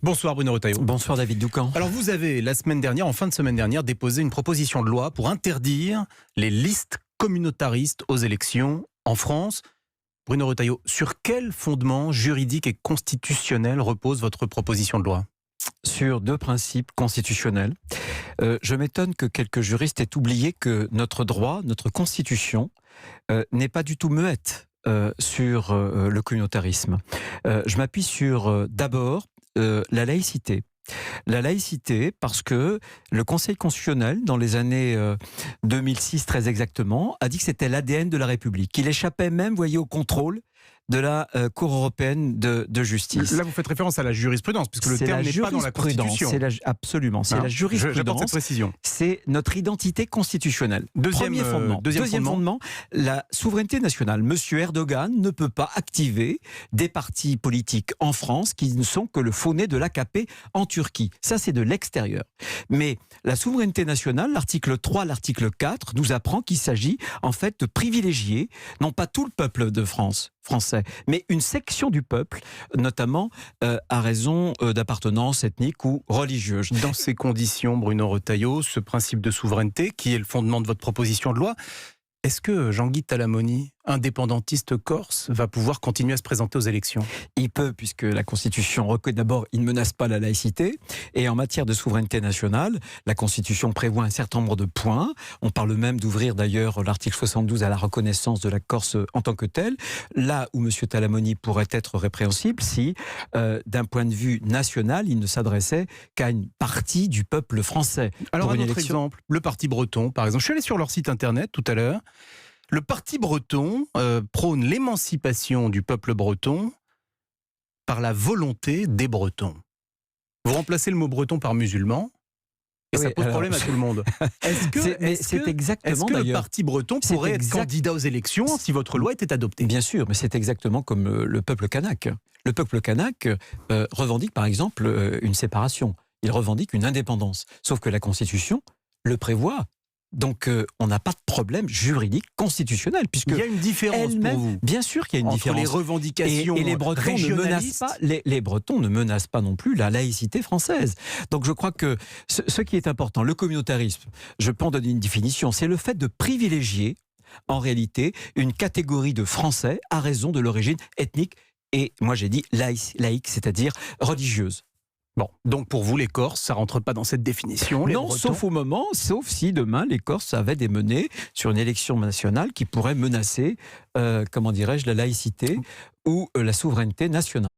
Bonsoir Bruno Retailleau. Bonsoir David Doucan. Alors vous avez, la semaine dernière, en fin de semaine dernière, déposé une proposition de loi pour interdire les listes communautaristes aux élections en France. Bruno Retailleau, sur quel fondement juridique et constitutionnel repose votre proposition de loi ? Sur deux principes constitutionnels. Je m'étonne que quelques juristes aient oublié que notre droit, notre constitution, n'est pas du tout muette sur le communautarisme. Je m'appuie sur, d'abord, la laïcité. La laïcité, parce que le Conseil constitutionnel, dans les années 2006 très exactement, a dit que c'était l'ADN de la République, qu'il échappait même, voyez, au contrôle de la Cour européenne de justice. Là, vous faites référence à la jurisprudence, puisque le terme n'est pas dans la Constitution. Absolument, c'est la jurisprudence. J'apporte cette précision. C'est notre identité constitutionnelle. Deuxième fondement, la souveraineté nationale. Monsieur Erdogan ne peut pas activer des partis politiques en France qui ne sont que le faux-nez de l'AKP en Turquie. Ça, c'est de l'extérieur. Mais la souveraineté nationale, l'article 3, l'article 4, nous apprend qu'il s'agit en fait de privilégier, non pas tout le peuple de France, français, mais une section du peuple, notamment à raison d'appartenance ethnique ou religieuse. Dans ces conditions, Bruno Retailleau, ce principe de souveraineté, qui est le fondement de votre proposition de loi, est-ce que Jean-Guy Talamoni, indépendantiste corse, va pouvoir continuer à se présenter aux élections ? Il peut, puisque la Constitution reconnaît d'abord, il ne menace pas la laïcité. Et en matière de souveraineté nationale, la Constitution prévoit un certain nombre de points. On parle même d'ouvrir d'ailleurs l'article 72 à la reconnaissance de la Corse en tant que telle. Là où M. Talamoni pourrait être répréhensible si, d'un point de vue national, il ne s'adressait qu'à une partie du peuple français. Alors un autre exemple, le Parti breton, par exemple. Je suis allé sur leur site internet tout à l'heure. Le Parti breton prône l'émancipation du peuple breton par la volonté des Bretons. Vous remplacez le mot breton par musulman et ça pose problème à tout le monde. Est-ce que le Parti breton pourrait être candidat aux élections si votre loi était adoptée ? Bien sûr, mais c'est exactement comme le peuple kanak. Le peuple kanak revendique par exemple une séparation. Il revendique une indépendance. Sauf que la Constitution le prévoit. Donc, on n'a pas de problème juridique constitutionnel. Il y a une différence pour vous. Bien sûr qu'il y a une différence. Entre les revendications et les Bretons ne menacent pas, les Bretons ne menacent pas non plus la laïcité française. Donc, je crois que ce qui est important, le communautarisme, je peux en donner une définition, c'est le fait de privilégier, en réalité, une catégorie de Français à raison de l'origine ethnique et, moi j'ai dit, laïque, c'est-à-dire religieuse. Bon, donc pour vous, les Corses, ça rentre pas dans cette définition? Non, sauf si demain les Corses avaient des menées sur une élection nationale qui pourrait menacer, la laïcité ou la souveraineté nationale.